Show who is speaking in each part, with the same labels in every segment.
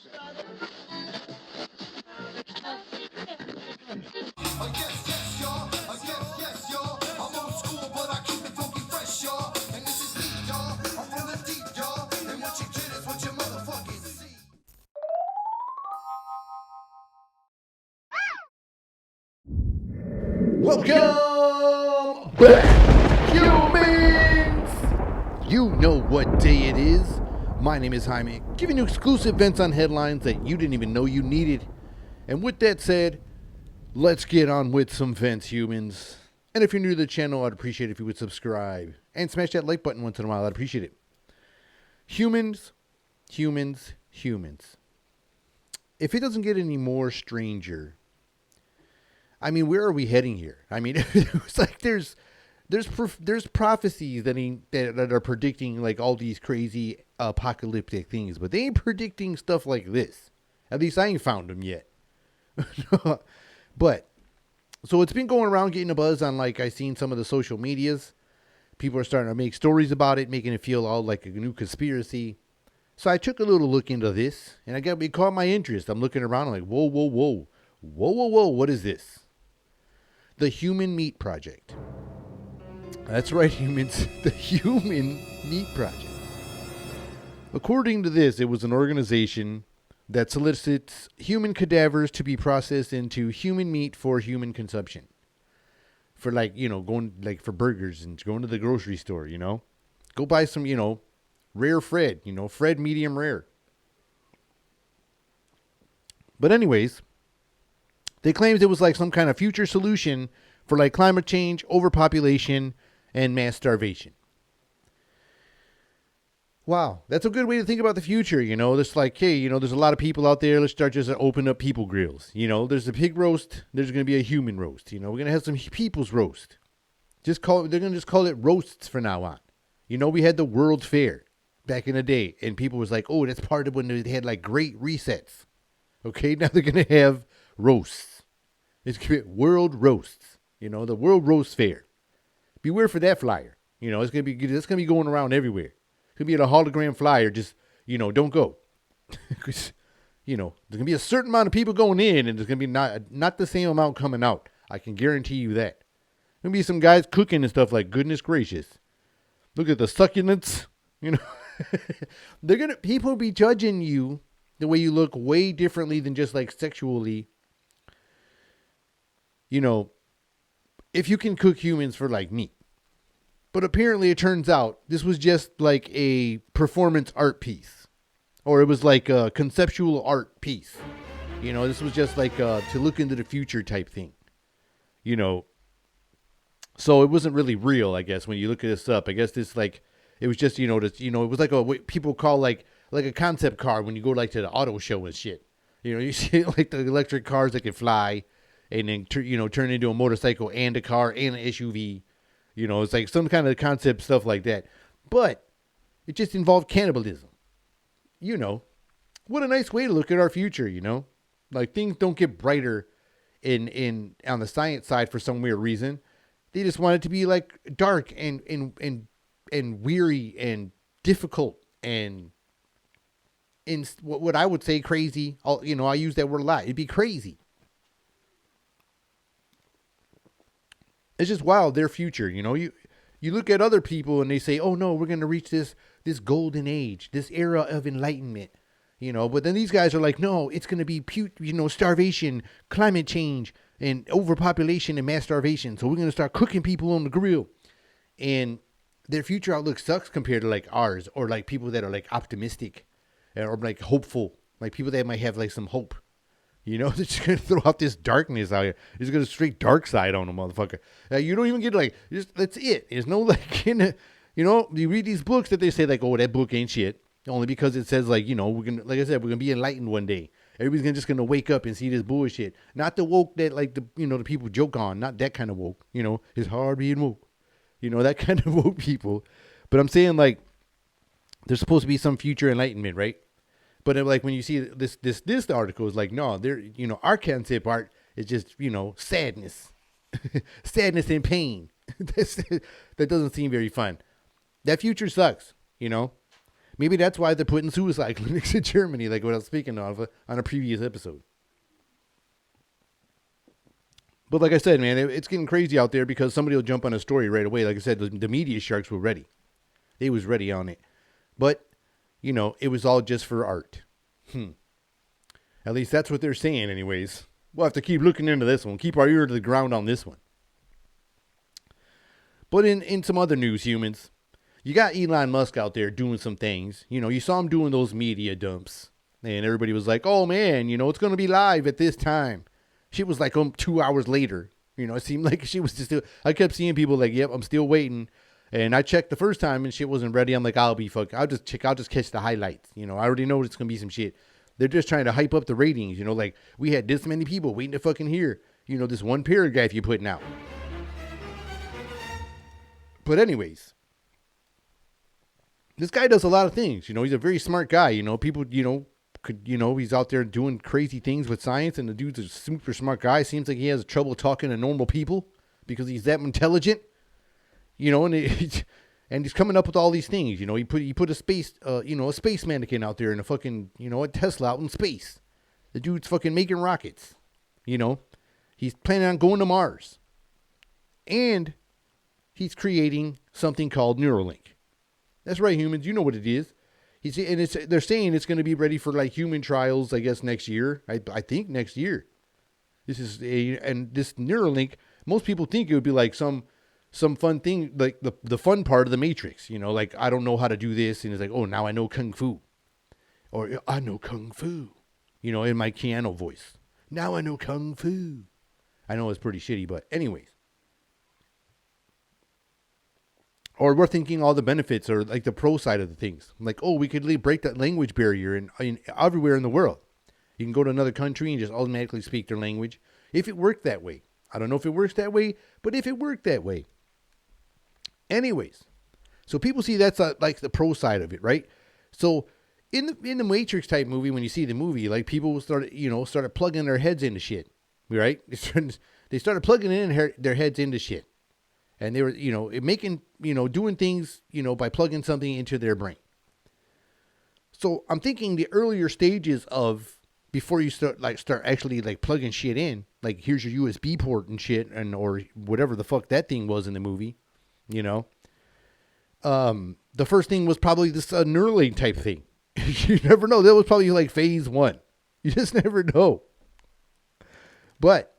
Speaker 1: Yes, y'all. Yes, y'all. I'm old school, but I keep it funky fresh, y'all. And this is deep, y'all. I'm from the deep, y'all. And what you get is what you motherfucking see.
Speaker 2: Welcome back, humans! You know what day it is. My name is Jaime, giving you exclusive events on headlines that you didn't even know you needed. And with that said, let's get on with some vents, humans. And if you're new to the channel, I'd appreciate it if you would subscribe and smash that like button once in a while. I'd appreciate it. Humans. If it doesn't get any more stranger, I mean, where are we heading here? I mean, it's like there's prophecies that are predicting like all these crazy apocalyptic things, but they ain't predicting stuff like this. At least I ain't found them yet. But so it's been going around getting a buzz on, like, I seen some of the social medias. People are starting to make stories about it, making it feel all like a new conspiracy. So I took a little look into this, and it caught my interest. I'm looking around, I'm like, whoa, what is this? The Human Meat Project. That's right, humans. The Human Meat Project. According to this, it was an organization that solicits human cadavers to be processed into human meat for human consumption. For, like, going, like, for burgers and going to the grocery store, Go buy some, rare Fred, Fred medium rare. But anyways, they claimed it was like some kind of future solution for, like, climate change, overpopulation, and mass starvation. Wow, that's a good way to think about the future, There's like, hey, there's a lot of people out there. Let's start just open up people grills. There's a pig roast. There's going to be a human roast. We're going to have some people's roast. They're going to just call it roasts from now on. We had the World Fair back in the day, and people was like, oh, that's part of when they had, like, great resets. Okay, now they're going to have roasts. It's going to be World Roasts. The World Roast Fair. Beware for that flyer. It's going to be going around everywhere. It's going to be a hologram flyer. Just, don't go. Because, there's going to be a certain amount of people going in, and there's going to be not the same amount coming out. I can guarantee you that. There's going to be some guys cooking and stuff like, goodness gracious. Look at the succulents. People will be judging you the way you look way differently than just, like, sexually. If you can cook humans for, like, meat. But apparently it turns out this was just like a performance art piece. Or it was like a conceptual art piece. This was just like to look into the future type thing. So it wasn't really real, I guess, when you look at this up. I guess this, like, it was just, it was like what people call like a concept car when you go, like, to the auto show and shit. You see like the electric cars that can fly and then, turn into a motorcycle and a car and an SUV. It's like some kind of concept stuff like that. But it just involved cannibalism. What a nice way to look at our future, Like, things don't get brighter in on the science side for some weird reason. They just want it to be, like, dark and weary and difficult and in what I would say crazy. I use that word a lot. It'd be crazy. It's just wild, their future, You look at other people and they say, oh, no, we're going to reach this golden age, this era of enlightenment, But then these guys are like, no, it's going to be, starvation, climate change, and overpopulation and mass starvation. So we're going to start cooking people on the grill. And their future outlook sucks compared to, like, ours, or, like, people that are, like, optimistic or, like, hopeful, like people that might have, like, some hope. They're just going to throw out this darkness out here. They're just going to straight dark side on them, motherfucker. You don't even get, like, that's it. There's no, like, you read these books that they say, like, oh, that book ain't shit. Only because it says, like, we're going to, like I said, we're going to be enlightened one day. Everybody's just going to wake up and see this bullshit. Not the woke that, like, the people joke on. Not that kind of woke. It's hard being woke. That kind of woke people. But I'm saying, like, there's supposed to be some future enlightenment, right? But, like, when you see this article is like, no, our concept art is just, sadness, sadness and pain. That doesn't seem very fun. That future sucks, Maybe that's why they're putting suicide clinics in Germany, like what I was speaking of on a previous episode. But like I said, man, it's getting crazy out there because somebody will jump on a story right away. Like I said, the media sharks were ready. They was ready on it. But, it was all just for art. At least that's what they're saying anyways. We'll have to keep looking into this one. Keep our ear to the ground on this one. But in some other news, humans, you got Elon Musk out there doing some things. You saw him doing those media dumps. And everybody was like, oh, man, it's going to be live at this time. She was like 2 hours later. It seemed like she was just still. I kept seeing people like, yep, I'm still waiting. And I checked the first time and shit wasn't ready. I'm like, I'll just catch the highlights. I already know it's going to be some shit. They're just trying to hype up the ratings. Like we had this many people waiting to fucking hear, this one paragraph you're putting out. But anyways, this guy does a lot of things. He's a very smart guy. People, he's out there doing crazy things with science, and the dude's a super smart guy. Seems like he has trouble talking to normal people because he's that intelligent, and he's coming up with all these things. He put a space, a space mannequin out there in a fucking, a Tesla out in space. The dude's fucking making rockets. He's planning on going to Mars, and he's creating something called Neurolink. That's right, humans. You know what it is. They're saying it's going to be ready for like human trials, I guess, next year. I think next year. This Neuralink, most people think it would be like some fun thing, like the fun part of the Matrix, like I don't know how to do this, and it's like, oh, now I know Kung Fu. Or I know Kung Fu, in my Keanu voice. Now I know Kung Fu. I know it's pretty shitty, but anyways. Or we're thinking all the benefits or like the pro side of the things. Like, oh, we could break that language barrier in everywhere in the world. You can go to another country and just automatically speak their language. If it worked that way. I don't know if it works that way, but if it worked that way. Anyways, so people see that's like the pro side of it, right? So in the Matrix type movie, when you see the movie, like people started plugging their heads into shit, right? They started plugging their heads into shit. And they were, doing things, by plugging something into their brain. So I'm thinking the earlier stages of before you start actually like plugging shit in, like here's your USB port and shit, or whatever the fuck that thing was in the movie, the first thing was probably this Neuralink type thing. You never know. That was probably like phase 1. You just never know. But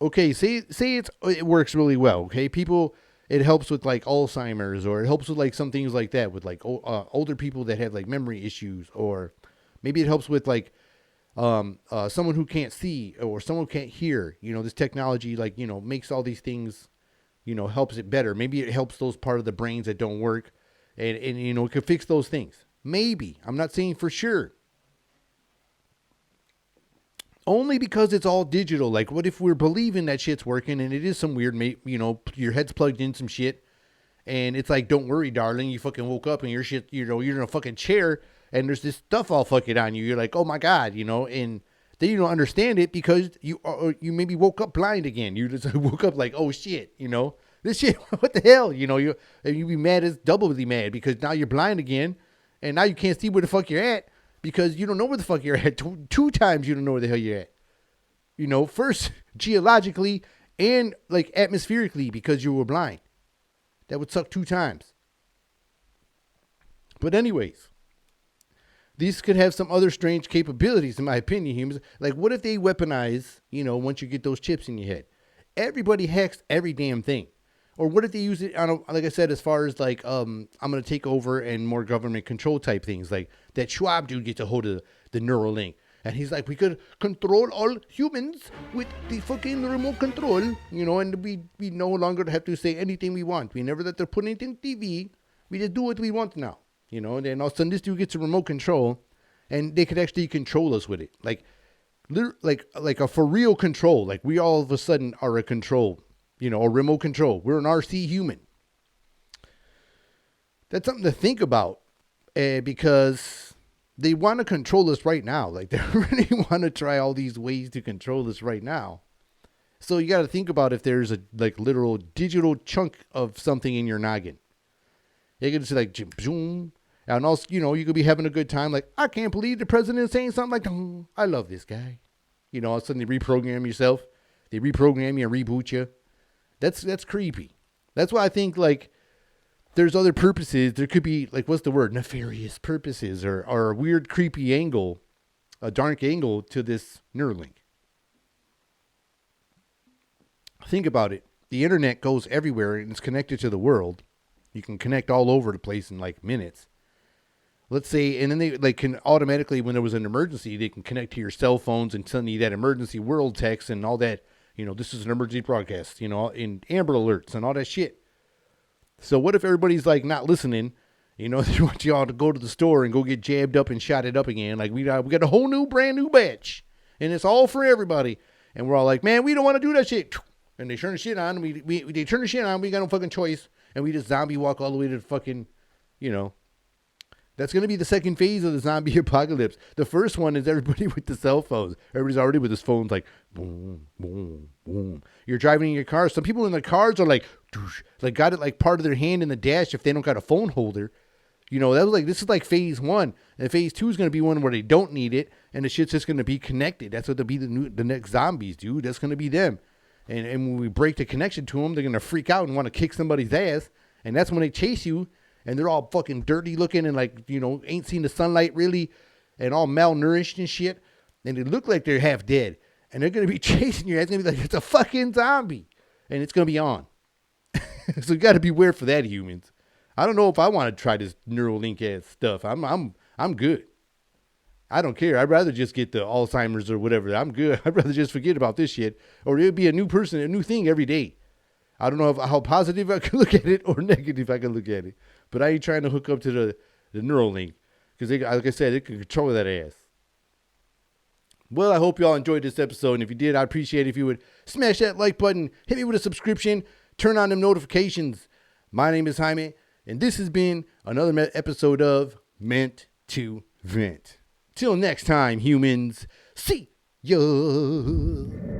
Speaker 2: okay, say it works really well. Okay, people, it helps with like Alzheimer's, or it helps with like some things like that with like older people that have like memory issues, or maybe it helps with like someone who can't see or someone who can't hear. This technology like makes all these things, helps it better. Maybe it helps those part of the brains that don't work, and it could fix those things. Maybe, I'm not saying for sure. Only because it's all digital. Like, what if we're believing that shit's working and it is some weird, your head's plugged in some shit, and it's like, don't worry, darling, you fucking woke up and your shit, you're in a fucking chair and there's this stuff all fucking on you. You're like, oh my God, and then you don't understand it because you maybe woke up blind again. You just woke up like, oh shit, this shit, what the hell, you be mad as doubly mad because now you're blind again and now you can't see where the fuck you're at. Because you don't know where the fuck you're at. Two times you don't know where the hell you're at. First geologically and like atmospherically because you were blind. That would suck 2 times. But anyways, these could have some other strange capabilities in my opinion, humans. Like what if they weaponize, once you get those chips in your head? Everybody hacks every damn thing. Or what if they use it on, like I said, as far as like, I'm going to take over and more government control type things. Like that Schwab dude gets a hold of the Neuralink. And he's like, we could control all humans with the fucking remote control, and we no longer have to say anything we want. We never let them put anything on TV. We just do what we want now, and then all of a sudden this dude gets a remote control and they could actually control us with it. Like a for real control. Like we all of a sudden are a control. A remote control. We're an RC human. That's something to think about because they want to control us right now. Like they really want to try all these ways to control us right now. So you got to think about if there's a like literal digital chunk of something in your noggin. You can just like zoom, And also, you could be having a good time. Like, I can't believe the president's saying something like, oh, I love this guy. All of a sudden they reprogram yourself. They reprogram you and reboot you. That's creepy. That's why I think, like, there's other purposes. There could be, like, what's the word? Nefarious purposes or a weird, creepy angle, a dark angle to this Neuralink. Think about it. The internet goes everywhere and it's connected to the world. You can connect all over the place in, like, minutes. Let's say, and then they, like, can automatically, when there was an emergency, they can connect to your cell phones and send you that emergency world text and all that. This is an emergency broadcast, in Amber Alerts and all that shit. So what if everybody's, like, not listening? They want you all to go to the store and go get jabbed up and shot it up again. Like, we got a whole new, brand new batch, and it's all for everybody. And we're all like, man, we don't want to do that shit. And they turn the shit on. They turn the shit on. We got no fucking choice. And we just zombie walk all the way to the fucking, That's going to be the second phase of the zombie apocalypse. The first one is everybody with the cell phones. Everybody's already with his phones, like, boom, boom, boom. You're driving in your car. Some people in the cars are like, doosh, like, got it like part of their hand in the dash if they don't got a phone holder. That was like, this is like phase one. And phase two is going to be one where they don't need it. And the shit's just going to be connected. That's what they'll be the next zombies, dude. That's going to be them. And when we break the connection to them, they're going to freak out and want to kick somebody's ass. And that's when they chase you. And they're all fucking dirty looking and, like, ain't seen the sunlight really, and all malnourished and shit. And they look like they're half dead. And they're going to be chasing you. It's going to be like, it's a fucking zombie. And it's going to be on. So you got to beware for that, humans. I don't know if I want to try this Neuralink ass stuff. I'm good. I don't care. I'd rather just get the Alzheimer's or whatever. I'm good. I'd rather just forget about this shit. Or it'd be a new person, a new thing every day. I don't know how positive I can look at it or negative I can look at it. But I ain't trying to hook up to the Neuralink. Because, like I said, it can control that ass. Well, I hope y'all enjoyed this episode. And if you did, I'd appreciate it if you would smash that like button, hit me with a subscription, turn on them notifications. My name is Jaime, and this has been another episode of Meant to Vent. Till next time, humans. See ya.